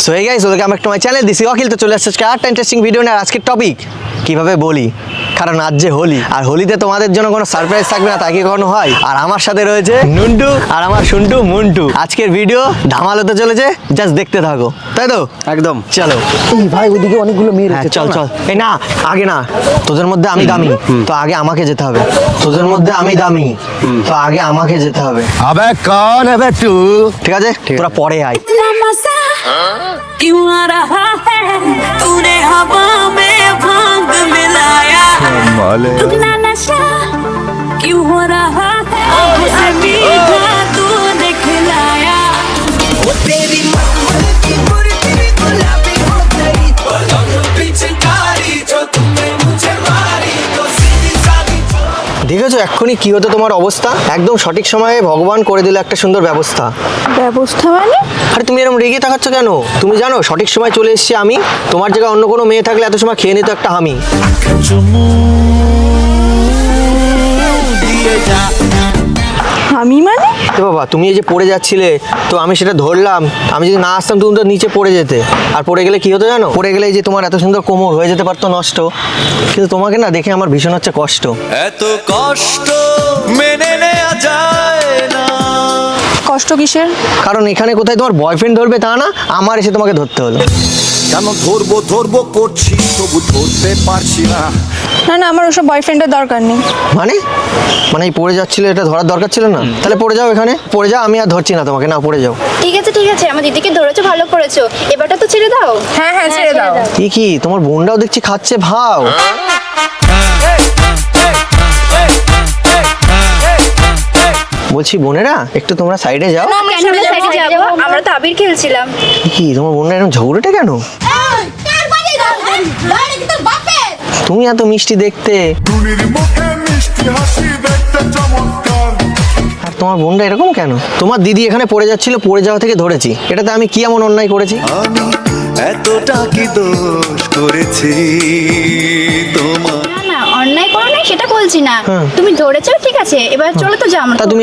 So hey guys, welcome back to my channel. This is Akhil. তো চলে আসছে আজকে আরেকটা ইন্টারেস্টিং ভিডিও নিয়ে। আজকের টপিক কিভাবে বলি, কারণ আজ যে হোলি, আর হোলিতে তোমাদের জন্য কোনো সারপ্রাইজ থাকবে না, তা কি কখনো হয়? আর আমার সাথে রয়েছে নুন্টু আর আমার শুন্টু মুন্টু। আজকের ভিডিও ধামাল হতে চলেছে, জাস্ট দেখতে থাকো, তাই তো? একদম। চলো। এই ভাই ওইদিকে অনেকগুলো মেয়ে হ্যাঁ, রয়েছে, চল চল। এই না, আগে না, তোদের মধ্যে আমি দামি, তো আগে আমাকে যেতে হবে। তোদের মধ্যে আমি দামি, তো আগে আমাকে যেতে হবে। আবে কौन है बे तू? ঠিক আছে, তোরা পরে আয়। मजा क्यों आ रहा है तूने हवा में भांग मिलाया दुगना नशा क्यों हो रहा है मुझे मीठा तूने खिलाया वो तेरी मखमल की मुर्गी गुलाबी हो गई पिचकारी जो तुमने मुझे मारी तो सीधी सादी দেখেছো এক্ষুনি কি হতো তোমার অবস্থা? একদম সঠিক সময়ে ভগবান করে দিল একটা সুন্দর ব্যবস্থা। ব্যবস্থা মানে? আরে তুমি এরকম রেগে থাকাচ্ছ কেন? তুমি জানো সঠিক সময় চলে এসেছি আমি। তোমার জায়গায় অন্য কোনো মেয়ে থাকলে এত সময় খেয়ে নিত একটা হামি। আমি মানে? এ বাবা, তুমি এই যে পড়ে যাচ্ছিলে, তো আমি সেটা ধরলাম। আমি যদি না আসতাম তুমি তো নিচে পড়ে যেতে। আর পড়ে গেলে কি হতো জানো? পড়ে গেলে এই যে তোমার এত সুন্দর কোমর হয়ে যেতে পারতো নষ্ট। কিন্তু তোমাকে না দেখে আমার ভীষণ হচ্ছে কষ্ট। এত কষ্ট মেনে নেওয়া যায় না। কষ্ট কিসের? কারণ এখানে কোথায় তোমার বয়ফ্রেন্ড ধরবে তা না, আমার এসে তোমাকে ধরতে হলো। কেন ধরবো ধরবো করছি তবু ধরতে পারছি না। না না, আমার ওসব বয়ফ্রেন্ডের দরকার নেই। মানে মানে এই পড়ে যাচ্ছিল, এটা ধরার দরকার ছিল না? তাহলে পড়ে যাও, এখানে পড়ে যাও, আমি আর ধরছি না তোমাকে। না, পড়ে যাও। ঠিক আছে আমার দিদিকে ধরেছো, ভালো করেছো, এবারটা তো ছেড়ে দাও। হ্যাঁ হ্যাঁ, ছেড়ে দাও। কি তোমার বোনরাও দেখছি খাচ্ছে ভাও। বলছি বোনেরা, একটু তোমরা সাইডে যাও। কেন আমরা সাইডে যাবো? আমরা তো আবির খেলছিলাম। কি তোমার বোনরা এরকম ঝগড়াটা কেন? তুমি এত মিষ্টি দেখতে, আর তোমার বোনরা এরকম কেন? তোমার দিদি এখানে পড়ে যাচ্ছিল, পড়ে যাওয়া থেকে ধরেছি। এটাতে আমি কি এমন অন্যায় করেছি? আমি এতটা কি দোষ করেছি তোমার? না না, অন্যায় করো না সেটা বলছি না। হ্যাঁ। তুমি ধরেছো, ঠিক আছে, এবার চলো তো যাও। তা তুমি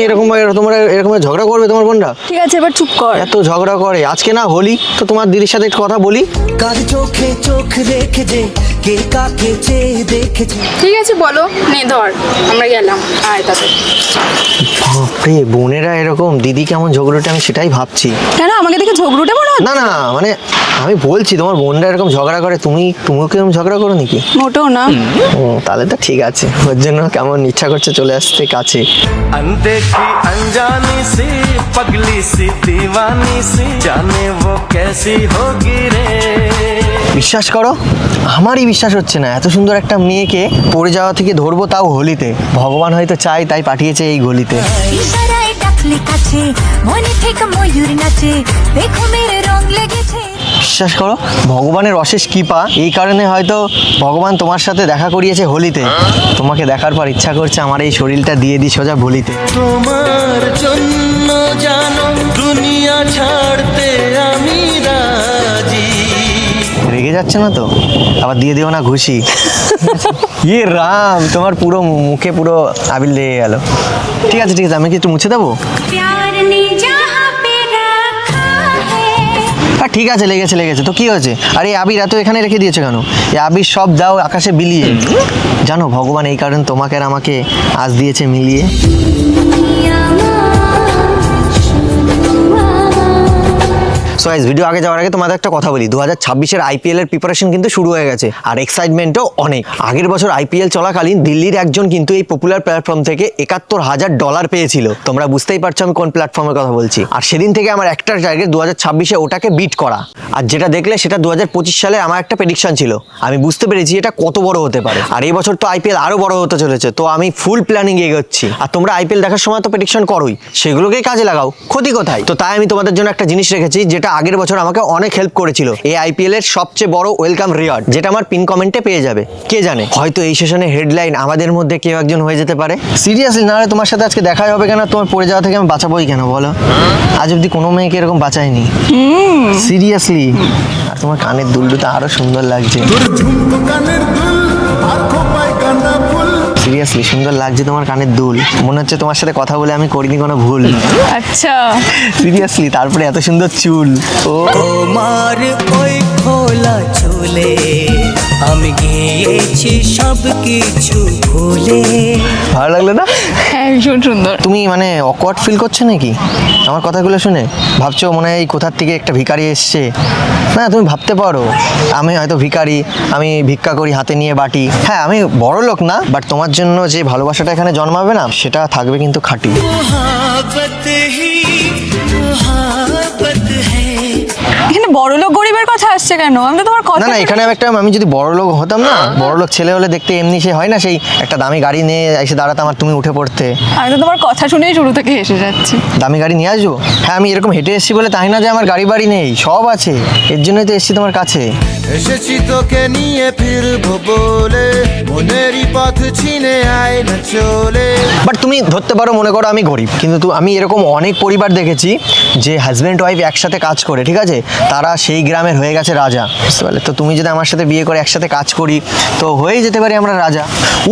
তোমরা এরকম ঝগড়া করবে তোমার বোনরা? ঠিক আছে, এবার চুপ কর। এত ঝগড়া করে। আজকে না হোলি, তো তোমার দিদির সাথে একটু কথা বলি। কার চোখে চোখ রেখে যে কে কাকে চেয়ে দেখেছে। ঠিক আছে, বলো। নে ধর, আমরা গেলাম। আয় তাতে। বাপরে, বোনেরা এরকম, দিদি কেমন ঝগড়াটা, আমি সেটাই ভাবছি। কেন আমাকে দেখে ঝগড়ুটে মনে হচ্ছে? না না, মানে আমি বলছি তোমার বোনরা এরকম ঝগড়া করে, তুমিও কি এরকম ঝগড়া করো নাকি? মোটেও না। ও, তাহলে তো ঠিক আছে। ওর জন্য কেমন ইচ্ছা করছে চলে আসতে কাছে। अनदेखी अनजानी सी पगली सी दीवानी सी जाने वो कैसी होगी रे। বিশ্বাস করো, আমারই বিশ্বাস হচ্ছে না, এত সুন্দর একটা মেয়েকে পড়ে যাওয়া থেকে ধরবো, তাও হোলিতে। ভগবান হয়তো চাই, তাই পাঠিয়েছে এই গলিতে। ইশারায় ডাকলে কাছে মনে থেকে ময়ূর নাচে দেখো মেরে রং লেগেছে। বিশ্বাস করো, ভগবানের অশেষ কৃপা, এই কারণে হয়তো ভগবান তোমার সাথে দেখা করিয়েছে হোলিতে। তোমাকে দেখার পর ইচ্ছা করছে আমার এই শরীরটা দিয়ে দিই সোজা ভুলিতে। তোমার জন্য জানো দুনিয়া ছাড়তে আমি রাজি। রেগে যাচ্ছে না তো? আবার দিয়ে দিও না ঘুষি। ইয়ে রাম, তোমার পুরো মুখে পুরো আবির লেগে গেল। ঠিক আছে, আমি কি একটু মুছে দেবো? प्यार ने जहाँ पे रखा है আর ঠিক আছে, লেগেছে তো কি হয়েছে? আরে আবির এত এখানে রেখে দিয়েছে কেন? এই আবির সব দাও আকাশে বিলিয়ে। জানো ভগবান এই কারণে তোমাকে আর আমাকে আজ দিয়েছে মিলিয়ে। সো গাইস, ভিডিও আগে যাওয়ার আগে তোমাদের একটা কথা বলি। 2026-এর আইপিএল এর প্রিপারেশন কিন্তু শুরু হয়ে গেছে, আর এক্সাইটমেন্টও অনেক। আগের বছর আইপিএল চলাকালীন দিল্লির একজন কিন্তু এই পপুলার প্ল্যাটফর্ম থেকে $71,000 পেয়েছিল। তোমরা বুঝতেই পারছো আমি কোন প্ল্যাটফর্মের কথা বলছি। আর সেদিন থেকে আমার একটা টার্গেট 2026-এ ওটাকে বিট করা। আর যেটা দেখলে সেটা 2025 সালে আমার একটা প্রেডিকশন ছিল। আমি বুঝতে পেরেছি এটা কত বড় হতে পারে। আর এই বছর তো আইপিএল আরো বড় হতে চলেছে, তো আমি ফুল প্ল্যানিং এগোচ্ছি। আর তোমরা আইপিএল দেখার সময় তো প্রেডিকশন করোই, সেগুলোকেই কাজে লাগাও, ক্ষতি কোথায়? তো তাই আমি তোমাদের জন্য একটা জিনিস রেখেছি, যেটা আগের বছর আমাকে অনেক হেল্প করেছিল। এই আইপিএল এর সবচেয়ে বড় ওয়েলকাম রিওয়ার্ড, যেটা আমার পিন কমেন্টে পেয়ে যাবে। কে জানে, হয়তো এই সেশনের হেডলাইন আমাদের মধ্যে কেউ একজন হয়ে যেতে পারে। সিরিয়াসলি, না হলে তোমার সাথে আজকে দেখাই হবে কেন? তোমার পড়ে যাওয়া থেকে আমি বাঁচাবোই কেন বলো? আজ অব্দি কোনো মেয়েকে এরকম বাঁচায়নি। সিরিয়াসলি। আর তোমার কানের দুলটা আরো সুন্দর লাগছে। সিরিয়াসলি সুন্দর লাগছে তোমার কানের দুল, মনে হচ্ছে তোমার সাথে কথা বলে আমি করিনি কোনো ভুল। আচ্ছা সিরিয়াসলি, তারপরে এত সুন্দর চুল। ও তোমার ওই খোলা চুলে আমি গিয়েছি সব কিছু ভুলে। ভালো লাগলো না? হ্যাঁ ভীষণ সুন্দর। তুমি মানে অকওয়ার্ড ফিল করছো নাকি আমার কথাগুলো শুনে? ভাবছো মনে হয় এই কোথার থেকে একটা ভিখারি এসছে? না, তুমি ভাবতে পারো আমি হয়তো ভিখারি, আমি ভিক্ষা করি হাতে নিয়ে বাটি। হ্যাঁ, আমি বড় লোক না, বাট তোমার জন্য যে ভালোবাসাটা এখানে জন্মাবে না সেটা থাকবে কিন্তু খাঁটি। মোহাব্বত হি মোহাব্বত হ্যায়। এখানে বড় লোক গরিবের কথা আসছে কেন? আমি তো তোমার কথা না না, এখানে আমি যদি বড় লোক হতাম না, বড় লোক ছেলে হলে দেখতে এমনি সে হয় না, সেই একটা দামি গাড়ি নিয়ে এসে দাঁড়াতাম আর তুমি উঠে পড়তে। আমি তো তোমার কথা শুনেই শুরু থেকে হেসে যাচ্ছি। দামি গাড়ি নিয়ে আসবো? হ্যাঁ, আমি এরকম হেঁটে এসেছি বলে তাই না যে আমার গাড়ি বাড়ি নেই, সব আছে, এর জন্যই তো এসেছি তোমার কাছে। এসেছি তোকে নিয়ে ফিরবো বলে, মনেরই পথ চিনে আয় না চলে। বাট তুমি ধরতে পারো মনে করো আমি গরিব, কিন্তু আমি এরকম অনেক পরিবার দেখেছি যে হাজব্যান্ড ওয়াইফ একসাথে কাজ করে, ঠিক আছে, তারা সেই গ্রামের হয়ে গেছে রাজা, বুঝতে পারলে? তো তুমি যদি আমার সাথে বিয়ে করে একসাথে কাজ করি তো হয়ে যেতে পারি আমরা রাজা।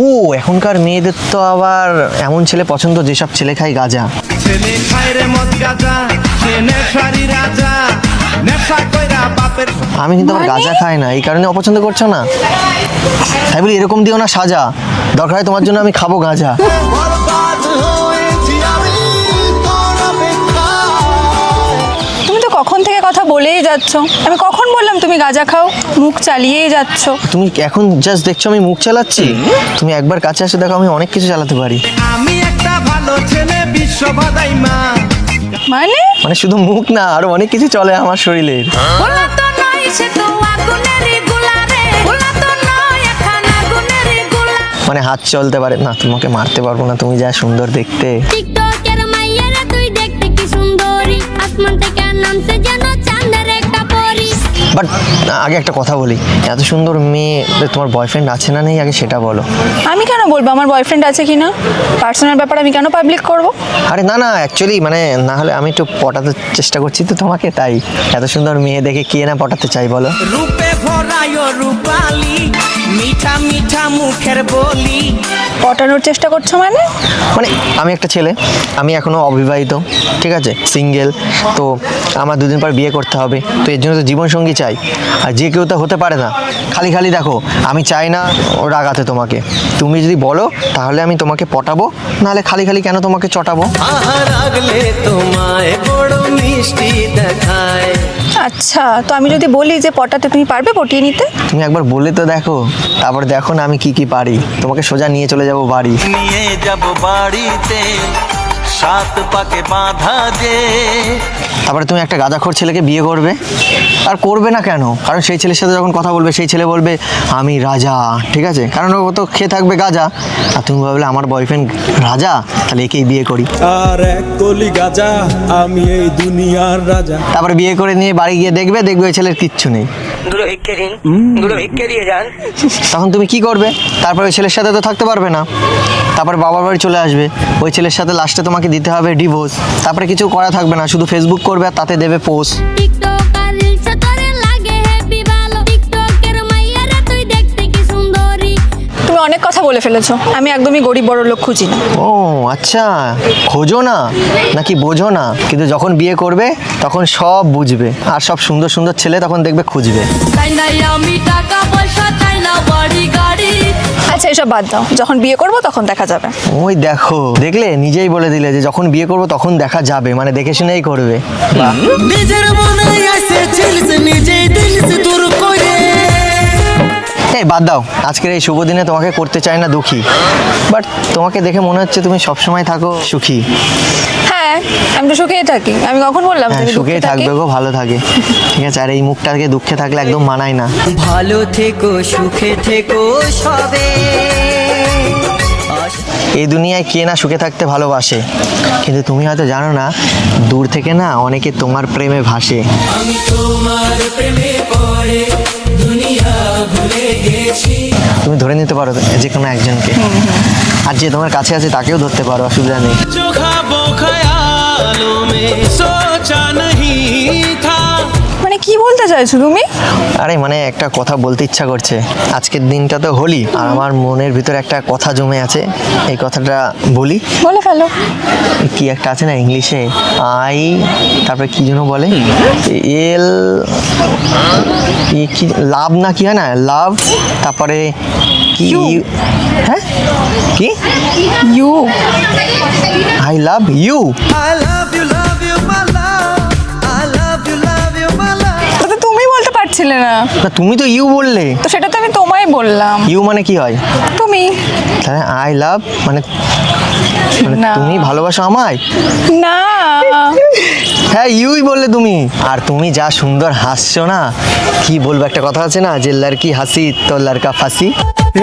ও এখনকার মেয়েদের তো আবার এমন ছেলে পছন্দ যেসব ছেলে খায় গাঁজা। ছেলে খায় রে মদ গাঁজা, সে নেশারি রাজা, নেশা কইরা বাপের। আমি কিন্তু আবার গাঁজা খাই না, এই কারণে অপছন্দ করছো না? তাই বলি এরকম দিও না সাজা, দরকার হয় তোমার জন্য আমি খাবো গাঁজা। বরবাদ হয়েছি আমি তোর অপেক্ষায়। তুমি তো কখন থেকে কথা বলেই যাচ্ছ, আমি কখন বললাম তুমি গাঁজা খাও? মুখ চালিয়েই যাচ্ছ। তুমি এখন জাস্ট দেখছো আমি মুখ চালাচ্ছি, তুমি একবার কাছে আসে দেখো আমি অনেক কিছু চালাতে পারি। আমি একটা ভালো ছেলে, বিশ্ব বাদাই মা। মানে শুধু মুখ না, আরো অনেক কিছু চলে আমার শরীরের। ভোলা তো নয় সে তো আগুনেরই গোলা রে, ভোলা তো নয় এখন আগুনেরই গোলা। মানে হাত চলতে পারে না, তোমাকে মারতে পারবো না, তুমি যা সুন্দর দেখতে। টিকটকের মাইয়ারা তুই দেখতে কি সুন্দরী, আসমান থেকে নামছে যেন চাঁদের একটা পরী। বাট আগে একটা কথা বলি, এত সুন্দর মেয়ে তোমার বয়ফ্রেন্ড আছে না নেই আগে সেটা বলো। আমি কেন বলবো আমার বয়ফ্রেন্ড আছে কি না? পার্সোনাল ব্যাপার আমি কেন পাবলিক করব? আরে না না, অ্যাকচুয়ালি মানে না হলে আমি একটু পটাতে চেষ্টা করছি তো তোমাকে, তাই এত সুন্দর মেয়ে দেখে কে না পটাতে চাই বলো। রূপে ভরায় রূপালি, মিঠা মিঠা মুখের বলি। পটানোর চেষ্টা করছো মানে? মানে আমি একটা ছেলে, আমি এখনো অবিবাহিত, ঠিক আছে, সিঙ্গেল, তো আমার দুদিন পর বিয়ে করতে হবে, তো এর জন্য তো জীবনসঙ্গী চাই, আর যে কেউ তো হতে পারে না। খালি খালি দেখো, আমি চাই না ও রাগাতে তোমাকে, তুমি যদি বলো তাহলে আমি তোমাকে পটাবো, নাহলে খালি খালি কেন তোমাকে চটাবো। আহার আগলে তোমায় বড় মিষ্টি দেখায়। আচ্ছা, তো আমি যদি বলি যে পটাতে তুমি পারবে পটিয়ে নিতে? তুমি একবার বলে তো দেখো, তারপর দেখো না আমি কি কি পারি, তোমাকে সোজা নিয়ে চলে যাবো বাড়ি। নিয়ে যাব বাড়িতে, সাত পাকে বাঁধা যে। তারপরে তুমি একটা গাঁজাখোর ছেলেকে বিয়ে করবে, আর করবে না কেন? কারণ সেই ছেলের সাথে যখন কথা বলবে সেই ছেলে বলবে আমি রাজা, ঠিক আছে, কারণ ও তো খেয়ে থাকবে গাঁজা, আর তুমি ভাবলে আমার বয়ফ্রেন্ড রাজা, তাহলে একেই বিয়ে করি। আর এক কলি গাজা, আমি এই দুনিয়ার রাজা। তারপরে বিয়ে করে নিয়ে বাড়ি গিয়ে দেখবে ওই ছেলের কিচ্ছু নেই। তখন তুমি কি করবে? তারপরে ওই ছেলের সাথে তো থাকতে পারবে না, তারপরে বাবার বাড়ি চলে আসবে, ওই ছেলের সাথে লাস্টে তোমাকে দিতে হবে ডিভোর্স, তারপরে কিছু করা থাকবে না, শুধু ফেসবুক করবে আর তাতে দেবে পোস্ট। টিকটক আর রিলসে তোরে লাগে হেভি ভালো, টিকটকের মাইয়ারা তুই দেখতে কি সুন্দরী। তুমি অনেক কথা বলে ফেলেছো, আমি একদমই গরিব বড় লোক খুঁজি না। ও আচ্ছা, খোঁজো না নাকি বোঝো না, কিন্তু যখন বিয়ে করবে তখন সব বুঝবে, আর সব সুন্দর সুন্দর ছেলে তখন দেখবে খুঁজবে। তাই নাই আমি টাকা পয়সা চাই না বাড়ি গাড়ি। আচ্ছা এসব বাদ দাও, যখন বিয়ে করব তখন দেখা যাবে। ওই দেখো, দেখলে নিজেই বলে দিলে যে যখন বিয়ে করবো তখন দেখা যাবে, মানে দেখে শুনেই করবে। বাহ। নিজের মনে আসে ছিলস, নিজেই দিলস দূর করে। এই বাদ দাও, আজকের এই শুভ দিনে তোমাকে করতে চাই না দুঃখী, বাট তোমাকে দেখে মনে হচ্ছে তুমি সবসময় থাকো সুখী। হ্যাঁ আমি তো সুখেই থাকি, আমি কখন বললাম হ্যাঁ, তুমি সুখেই দুঃখে থাকি? থাকবে গো, ভালো থাকে, ঠিক আছে, আর এই মুখটাকে দুঃখে থাকলে একদম মানায় না। ভালো থেকো, সুখে থেকো সবে। এই দুনিয়ায় কে না সুখে থাকতে ভালোবাসে, কিন্তু তুমি হয়তো জানো না দূর থেকে না অনেকে তোমার প্রেমে ভাসে। আমি তোমার প্রেমে পড়ে দুনিয়া ভুলে গেছি। তুমি ধরে নিতে পারো যে কোনো একজনকে, আর যে তোমার কাছে আছে তাকেও ধরতে পারো, অসুবিধা নেই। जो ख्वाबों ख्यालों में सोचा नहीं था। মানে কি বলতে চাইছো তুমি? আরে মানে একটা কথা বলতে ইচ্ছা করছে। আজকের দিনটা তো হোলি, আর আমার মনের ভিতরে একটা কথা জমে আছে, এই কথাটা বলি। বলে ফেলো। কি একটা আছে না ইংলিশে, আই, তারপরে কি যেন বলে, এল, কি লাভ না কি হয় না, লাভ, তারপরে কি, হ্যাঁ কি, you. I love you. I love you my love. I love you my love. তো তুমি বলতে পারছিলে না, না তুমি তো ইউ বললে। তো সেটা তো আমি তোমায় বললাম। ইউ মানে কি হয়? তুমি। তাহলে আই লাভ মানে না। তুমি ভালোবাসো আমায়? না। হ্যাঁ ইউই বললে তুমি। আর তুমি যা সুন্দর হাসছো না, কি বলবো, একটা কথা আছে না যে লড়কি হাসি তো লড়কা ফাঁসি।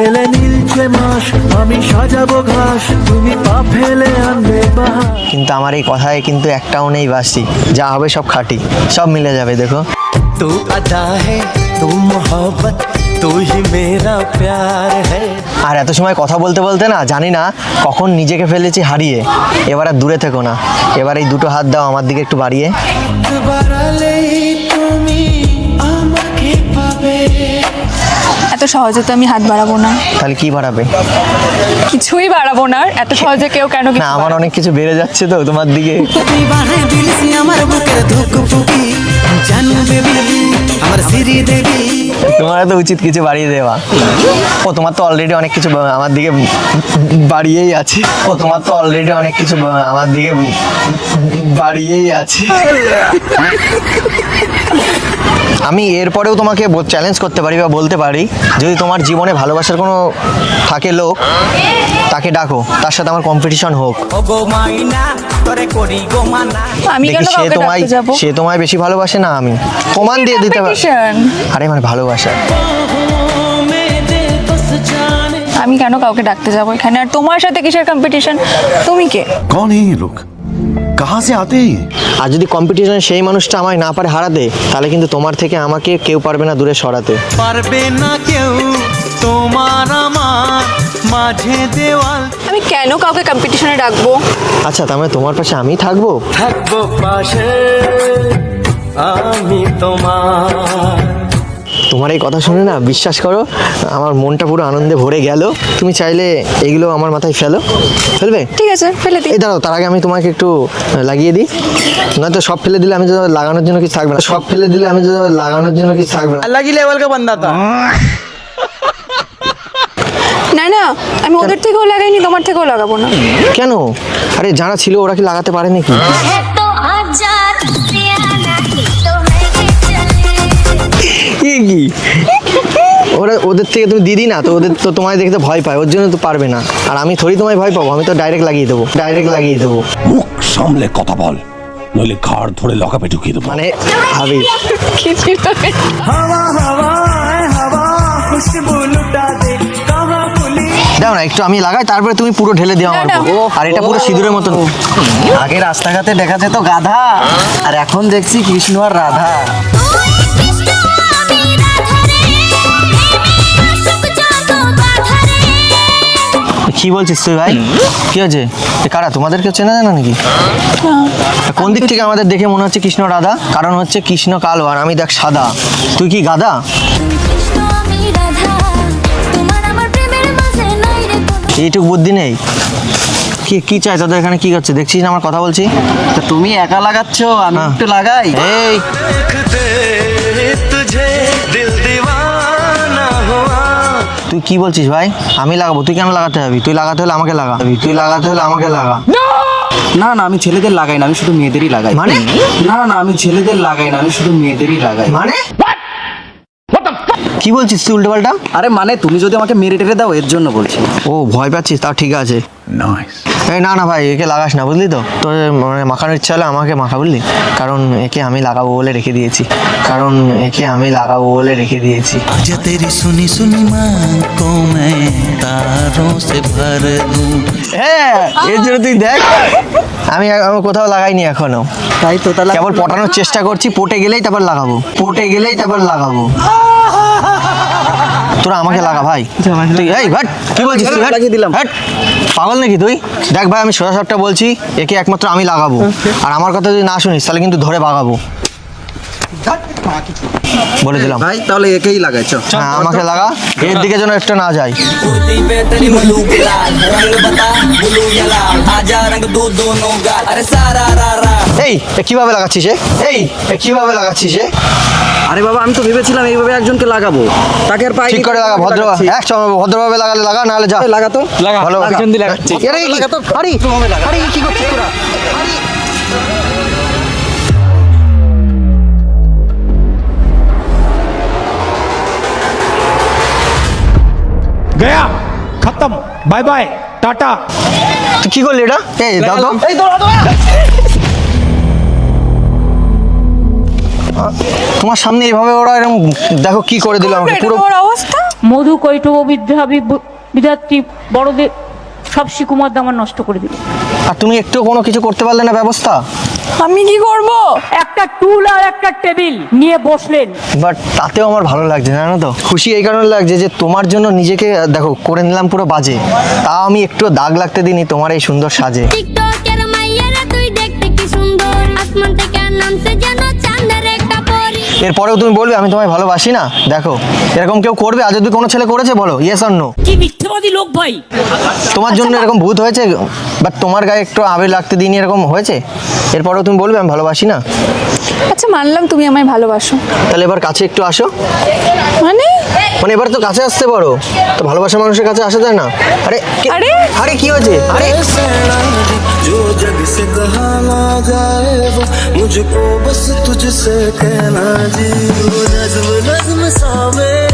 এলে নীলচে মাস আমি সাজাবো ঘাস, তুমি পা ফেলে আনবে বাহার। কিন্তু আমার এই কথায় কিন্তু একটাও নেই বাসি, যা হবে সব খাঁটি, সব মিলে যাবে দেখো। तू अदा है तू मोहब्बत तू ही मेरा प्यार है। আর এত সময় কথা বলতে বলতে না জানি না কখন নিজেকে ফেলেছি হারিয়ে। এবার আর দূরে থেকো না, এবার এই দুটো হাত দাও আমার দিকে একটু বাড়িয়ে। বাড়ালেই তুমি আমাকে পাবে। এত সহজে তো আমি হাত বাড়াবো না। তাহলে কি বাড়াবে? কিছুই বাড়াবো না, এত সহজে কেউ কেন কিছু না আমার বাড়াবে? অনেক কিছু বেড়ে যাচ্ছে তো তোমার দিকে। বাড়ে দিল সি আমার বুকের ধুকপুকি জানু বেবি আমার সিরি দেবী। তোমার তো উচিত কিছু বাড়িয়ে দেওয়া। ও তোমার তো অলরেডি অনেক কিছু আমার দিকে বাড়িয়েই আছে। ও তোমার তো অলরেডি অনেক কিছু আমার দিকে বাড়িয়েই আছে। আমি এরপরেও তোমাকে চ্যালেঞ্জ করতে পারি বা বলতে পারি, যদি তোমার জীবনে ভালোবাসার কোনো থাকে লোক, তাকে ডাকো, তার সাথে আমার কম্পিটিশন হোক। আমি কেন দেখি সে কাউকে তোমায় ডাকতে যাবো? সে তোমায় বেশি ভালোবাসে না আমি প্রমাণ দিয়ে দিতে পারি। Competition। আরে মানে ভালোবাসা। আমি কেন কাউকে ডাকতে যাবো এখানে? আর তোমার সাথে কিসের কম্পিটিশন? তুমি কে? कौन है ये लोग, कहाँ से आते हैं ये? আর যদি কম্পিটিশনে সেই মানুষটা আমায় না পারে হারাতে, তাহলে কিন্তু তোমার থেকে আমাকে কেউ পারবে না দূরে সরাতে। পারবে না কেউ তোমার আমার মাঝে দেওয়াল। আমি কেন কাউকে কম্পিটিশনে ডাকবো? আচ্ছা তার মানে তোমার পাশে আমি থাকবো? থাকবো পাশে আমি তোমার। তোমার এই কথা শুনে না বিশ্বাস করো আমার মনটা পুরো আনন্দে ভরে গেল। তুমি চাইলে এগুলো আমার মাথায় ফেলবে? ঠিক আছে, ফেলে দিই। এই দাঁড়াও, তার আগে আমি তোমাকে একটু লাগিয়ে দিই, নয়তো সব ফেলে দিলে আমি তো লাগানোর জন্য কিছু থাকবে না। সব ফেলে দিলে আমি তো লাগানোর জন্য কিছু থাকবে না। अलग ही लेवल का बंदा था। না না, আমি ওদের থেকেও লাগাইনি, তোমার থেকেও লাগাবো না। কেন? আরে যারা ছিল ওরা কি লাগাতে পারে নাকি? तो आजाद तेरा नहीं तो मैं चले। কি ওরা ওদের থেকে তুমি দিদি না তো, ওদের তো তোমায় দেখতে ভয় পায়, ওর জন্য তো পারবে না। আর আমি থোড়ি তোমায় ভয় পাবো, আমি তো ডাইরেক্ট লাগিয়ে দেবো। মুখ সামলে কথা বল, নইলে ঘাড় ধরে লকাপে ঢুকিয়ে দেবো। মানে ভাবি কি ছিল এটা? हवा हवा हवा खुशबू लुटा दे कहाँ पुलिस। দাও না একটু আমি লাগাই, তারপরে তুমি পুরো ঢেলে দিও আমার না, উপর। আর এটা পুরো সিঁদুরের মতন। আগে রাস্তাঘাটে দেখা যেত গাধা, আর এখন দেখছি কৃষ্ণ আর রাধা। কি বলছিস তুই ভাই? কি হয়েছে? এ কারা, তোমাদেরকে চেনা জানা নাকি? কোন দিক থেকে আমাদের দেখে মনে হচ্ছে কৃষ্ণ রাধা? কারণ হচ্ছে কৃষ্ণ কালো আর আমি দেখ সাদা। তুই কি গাধা? এইটুকু বুদ্ধি নেই? কি চাই তোদের এখানে? কি করছে দেখছিস না আমার কথা বলছি? तो তুমি একা লাগাচ্ছ, আমি হ্যাঁ। একটু লাগাই। এই देखते तुझे दिल दीवाना हुआ। তুই কি বলছিস ভাই? আমি লাগাবো? তুই কেন লাগাতে যাবি? তুই লাগাতে হলে আমাকে লাগা। না না, আমি ছেলেদের লাগাই না, আমি শুধু মেয়েদেরই লাগাই। মানে? না না, আমি ছেলেদের লাগাই না, আমি শুধু মেয়েদেরই লাগাই। মানে কি বলছিস তুই উল্টো পাল্টা? আরে মানে তুমি যদি আমাকে মেরে টেরে দাও এর জন্য বলছি। ও ভয় পাচ্ছিস? তাও ঠিক আছে। এই না না ভাই, একে লাগাস না বুঝলি তো। তোর মানে মাখানোর ইচ্ছা হলে আমাকে মাখা, বুঝলি? কারণ একে আমি লাগাবো বলে রেখে দিয়েছি। जो तेरी सुनी सुनी मांग को मैं तारों से भर दूं। হ্যাঁ এর জন্য তুই দেখ আমি কোথাও লাগাইনি এখনো। তাই তো, তাহলে কেবল পটানোর চেষ্টা করছি, পটে গেলেই তারপর লাগাবো। তোরা আমাকে লাগা ভাই। তুই এই ভাট কি বলছিস তুই? লাগিয়ে দিলাম। হাট, পাগল নাকি তুই? দেখ ভাই আমি সোজা সাপটা বলছি, একে একমাত্র আমি লাগাবো। আর আমার কথা যদি না শুনিস তাহলে কিন্তু ধরে বাগাবো। বলে দিলাম ভাই তাহলে একেই লাগাই চল। হ্যাঁ আমাকে লাগা, এর দিকে যেন একটা না যায়। এই এ কিভাবে লাগাচ্ছিস এই কিভাবে লাগাচ্ছিস? আরে বাবা আমি তো ভেবেছিলাম এইভাবে একজনকে লাগাবো, তাকে আর পাই ঠিক করে লাগা, ভদ্রভাবে লাগালে লাগা, নাহলে যা। লাগা তো লাগা, ভালো লাগা। পিছন দিয়ে লাগাচ্ছি। আরে আরে কি করছিস তোরা? গয়া খতম, বাই বাই টাটা। তুই কি করলি এটা? এই দাও তো। এই দৌড়া দৌড়া। তোমার সামনে এইভাবে ওরা এরকম দেখো কি করে দিল আমাকে পুরো। ওর অবস্থা মধু কৈটব বিদ্যার্থী বড়দের সব শিকুমার আমার নষ্ট করে দিল। আর তুমি একটু কোনো কিছু করতে পারলে না ব্যবস্থা? আমি কি করব? একটা টুল আর একটা টেবিল নিয়ে বসলেন। বাট তাতেও আমার ভালো লাগছে, জানো তো। খুশি এই কারণে লাগছে যে তোমার জন্য নিজেকে দেখো করে নিলাম পুরো বাজে, তা আমি একটু দাগ লাগতে দিইনি তোমার এই সুন্দর সাজে। টিকটকের মাইয়ারা তুই দেখতে কি সুন্দর, আসমান থেকে নামছে যেন চাঁদের একটা পরি। এরপরেও তুমি বলবে আমি তোমায় ভালোবাসি না? দেখো এরকম কেউ করবে? আজ যদি কোনো ছেলে করেছে বলো ইয়েস অর নো? কি মিথ্যাবাদী লোক ভাই। তোমার জন্য এরকম ভূত হয়েছে, বাট তোমার গায়ে একটু আবির লাগতে দিইনি, এরকম হয়েছে। এরপরেও তুমি বলবে আমি ভালোবাসি না? আচ্ছা মানলাম তুমি আমায় ভালোবাসো, তাহলে এবার কাছে একটু আসো। মানে মানে এবার তো কাছে আসতে পারো, তো ভালোবাসা মানুষের কাছে আসা যায় না? আরে আরে আরে কি হয়েছে? আরে जो जग से कहा ना जाए वो मुझको बस तुझसे कहना जी, वो नज्म नज्म सा मेरे